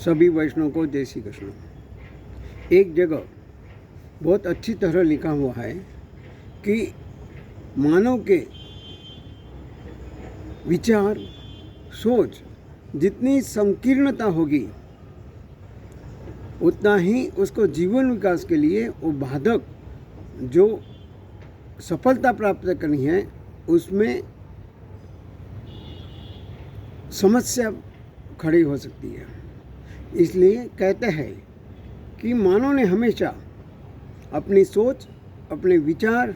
सभी वैष्णव को जय श्री कृष्ण। एक जगह बहुत अच्छी तरह लिखा हुआ है कि मानव के विचार सोच जितनी संकीर्णता होगी उतना ही उसको जीवन विकास के लिए वो बाधक जो सफलता प्राप्त करनी है उसमें समस्या खड़ी हो सकती है। इसलिए कहते हैं कि मानव ने हमेशा अपनी सोच अपने विचार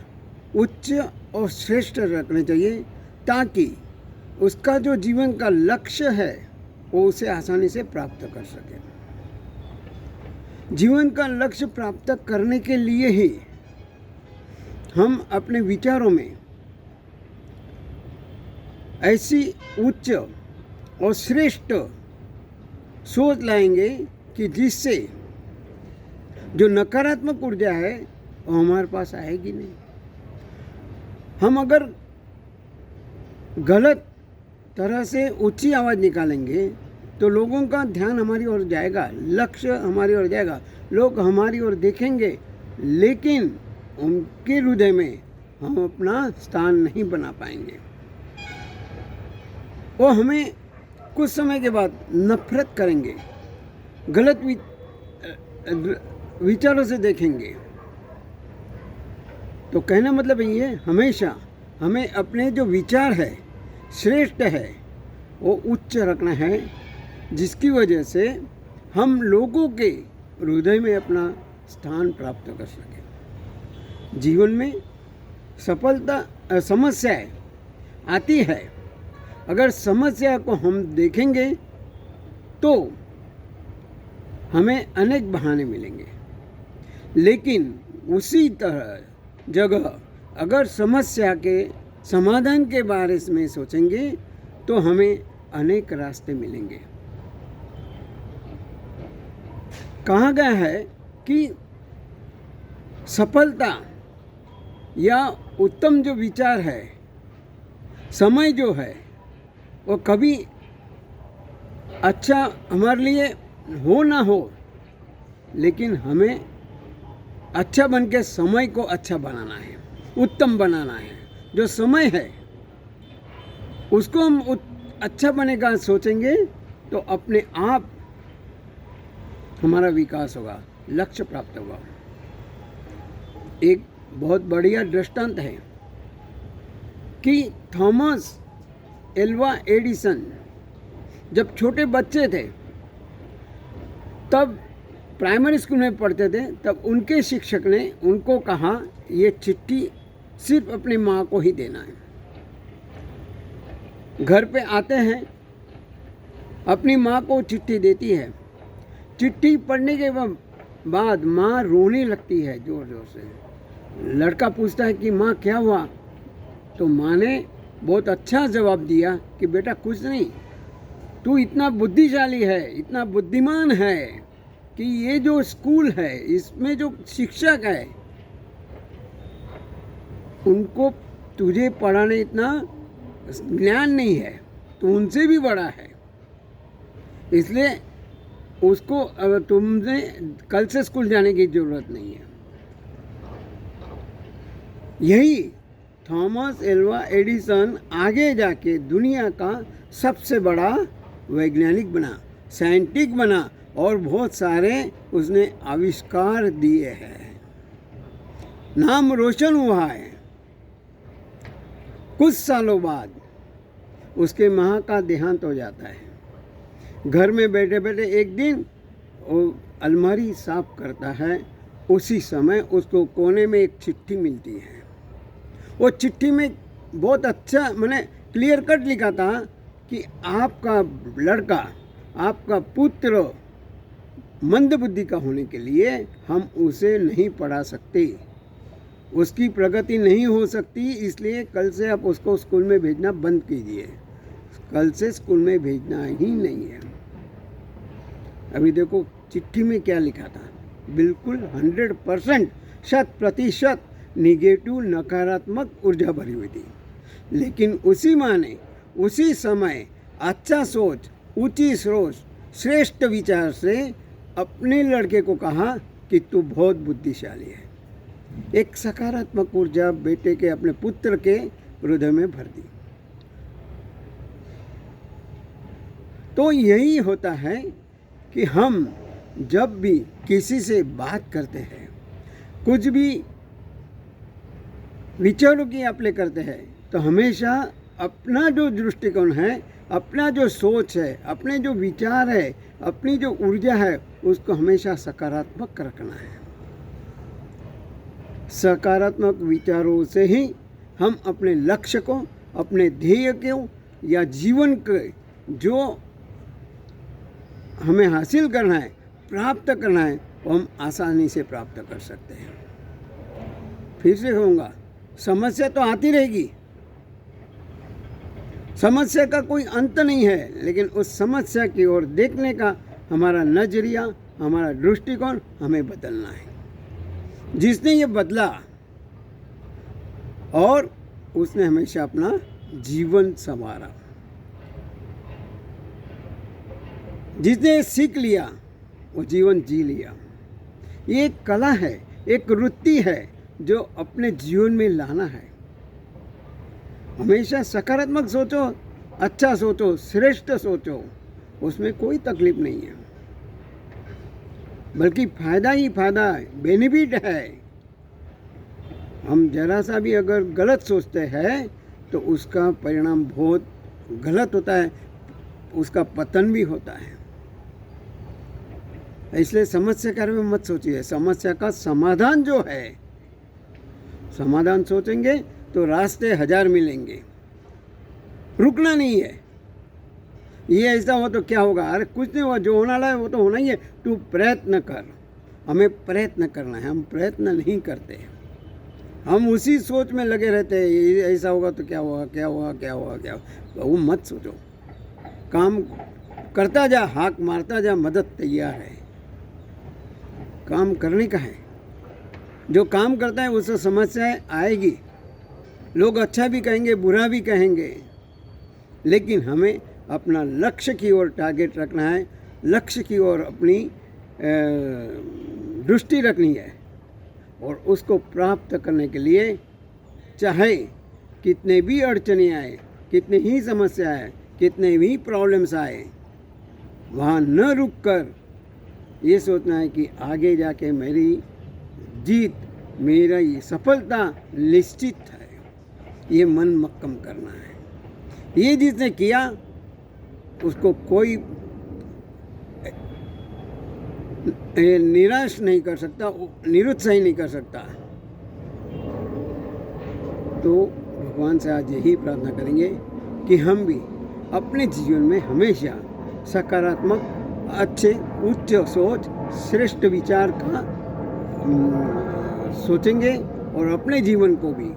उच्च और श्रेष्ठ रखने चाहिए ताकि उसका जो जीवन का लक्ष्य है वो उसे आसानी से प्राप्त कर सके। जीवन का लक्ष्य प्राप्त करने के लिए ही हम अपने विचारों में ऐसी उच्च और श्रेष्ठ सोच लाएंगे कि जिससे जो नकारात्मक ऊर्जा है वो हमारे पास आएगी नहीं। हम अगर गलत तरह से ऊंची आवाज़ निकालेंगे तो लोगों का ध्यान हमारी ओर जाएगा, लक्ष्य हमारी ओर जाएगा, लोग हमारी ओर देखेंगे, लेकिन उनके हृदय में हम अपना स्थान नहीं बना पाएंगे। वो हमें कुछ समय के बाद नफरत करेंगे, गलत विचारों से देखेंगे। तो कहना मतलब ये है हमेशा हमें अपने जो विचार है श्रेष्ठ है वो उच्च रखना है, जिसकी वजह से हम लोगों के हृदय में अपना स्थान प्राप्त कर सकें। जीवन में सफलता समस्याएं आती है, अगर समस्या को हम देखेंगे तो हमें अनेक बहाने मिलेंगे, लेकिन उसी तरह जगह अगर समस्या के समाधान के बारे में सोचेंगे तो हमें अनेक रास्ते मिलेंगे। कहा गया है कि सफलता या उत्तम जो विचार है, समय जो है वो कभी अच्छा हमारे लिए हो ना हो, लेकिन हमें अच्छा बन के समय को अच्छा बनाना है, उत्तम बनाना है। जो समय है उसको हम अच्छा बने का सोचेंगे तो अपने आप हमारा विकास होगा, लक्ष्य प्राप्त होगा। एक बहुत बढ़िया दृष्टांत है कि थॉमस एल्वा एडिसन जब छोटे बच्चे थे तब प्राइमरी स्कूल में पढ़ते थे, तब उनके शिक्षक ने उनको कहा ये चिट्ठी सिर्फ अपनी माँ को ही देना है। घर पे आते हैं, अपनी माँ को चिट्ठी देती है। चिट्ठी पढ़ने के बाद माँ रोने लगती है जोर जोर से। लड़का पूछता है कि माँ क्या हुआ, तो माँ ने बहुत अच्छा जवाब दिया कि बेटा कुछ नहीं, तू इतना बुद्धिशाली है, इतना बुद्धिमान है कि ये जो स्कूल है इसमें जो शिक्षक है उनको तुझे पढ़ाने इतना ज्ञान नहीं है, तो उनसे भी बड़ा है, इसलिए उसको तुमने कल से स्कूल जाने की ज़रूरत नहीं है। यही थॉमस एल्वा एडिसन आगे जाके दुनिया का सबसे बड़ा वैज्ञानिक बना, साइंटिस्ट बना और बहुत सारे उसने आविष्कार दिए हैं, नाम रोशन हुआ है। कुछ सालों बाद उसके माँ का देहांत हो जाता है। घर में बैठे बैठे एक दिन वो अलमारी साफ करता है, उसी समय उसको कोने में एक चिट्ठी मिलती है। वो चिट्ठी में बहुत अच्छा मैंने क्लियर कट लिखा था कि आपका लड़का, आपका पुत्र मंदबुद्धि का होने के लिए हम उसे नहीं पढ़ा सकते, उसकी प्रगति नहीं हो सकती, इसलिए कल से आप उसको स्कूल में भेजना बंद कीजिए, कल से स्कूल में भेजना ही नहीं है। अभी देखो चिट्ठी में क्या लिखा था, बिल्कुल 100% 100% निगेटिव नकारात्मक ऊर्जा भरी हुई थी। लेकिन उसी माँ ने उसी समय अच्छा सोच, ऊंची सोच, श्रेष्ठ विचार से अपने लड़के को कहा कि तू बहुत बुद्धिशाली है। एक सकारात्मक ऊर्जा बेटे के, अपने पुत्र के हृदय में भर दी। तो यही होता है कि हम जब भी किसी से बात करते हैं, कुछ भी विचारों की अप्लाई करते हैं, तो हमेशा अपना जो दृष्टिकोण है, अपना जो सोच है, अपने जो विचार है, अपनी जो ऊर्जा है, उसको हमेशा सकारात्मक रखना है। सकारात्मक विचारों से ही हम अपने लक्ष्य को, अपने ध्येय को या जीवन के जो हमें हासिल करना है, प्राप्त करना है, वो हम आसानी से प्राप्त कर सकते हैं। फिर से कहूँगा, समस्या तो आती रहेगी, समस्या का कोई अंत नहीं है, लेकिन उस समस्या की ओर देखने का हमारा नजरिया, हमारा दृष्टिकोण हमें बदलना है। जिसने ये बदला और उसने हमेशा अपना जीवन संवारा। जिसने सीख लिया वो जीवन जी लिया। ये एक कला है, एक वृत्ति है जो अपने जीवन में लाना है। हमेशा सकारात्मक सोचो, अच्छा सोचो, श्रेष्ठ सोचो, उसमें कोई तकलीफ नहीं है, बल्कि फायदा ही फायदा है, बेनिफिट है। हम जरा सा भी अगर गलत सोचते हैं तो उसका परिणाम बहुत गलत होता है, उसका पतन भी होता है। इसलिए समस्या के बारे में मत सोचिए, समस्या का समाधान जो है, समाधान सोचेंगे तो रास्ते 1000 मिलेंगे, रुकना नहीं है। ये ऐसा हो तो क्या होगा, अरे कुछ नहीं हुआ, जो होना है वो तो होना ही है, तू प्रयत्न कर। हमें प्रयत्न करना है, हम प्रयत्न नहीं करते, हम उसी सोच में लगे रहते हैं, ऐसा होगा तो क्या होगा, क्या होगा, क्या होगा, क्या होगा। वो मत सोचो, काम करता जा, हाक मारता जा, मदद तैयार है। काम करने का है, जो काम करता है उससे समस्याएं आएगी, लोग अच्छा भी कहेंगे, बुरा भी कहेंगे, लेकिन हमें अपना लक्ष्य की ओर टारगेट रखना है, लक्ष्य की ओर अपनी दृष्टि रखनी है, और उसको प्राप्त करने के लिए चाहे कितने भी अड़चने आए, कितने ही समस्या आए, कितने भी प्रॉब्लम्स आए, वहाँ न रुककर ये सोचना है कि आगे जाके मेरी जीत, मेरा ये सफलता निश्चित है। ये मन मक्कम करना है। ये जिसने किया उसको कोई निराश नहीं कर सकता, निरुत्साही नहीं कर सकता। तो भगवान से आज यही प्रार्थना करेंगे कि हम भी अपने जीवन में हमेशा सकारात्मक, अच्छे, उच्च सोच, श्रेष्ठ विचार का सोचेंगे और अपने जीवन को भी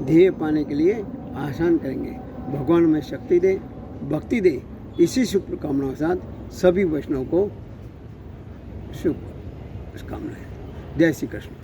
ध्येय पाने के लिए आसान करेंगे। भगवान में शक्ति दे, भक्ति दे। इसी शुभकामनाओं के साथ सभी वैष्णव को शुभकामनाएं। जय श्री कृष्ण।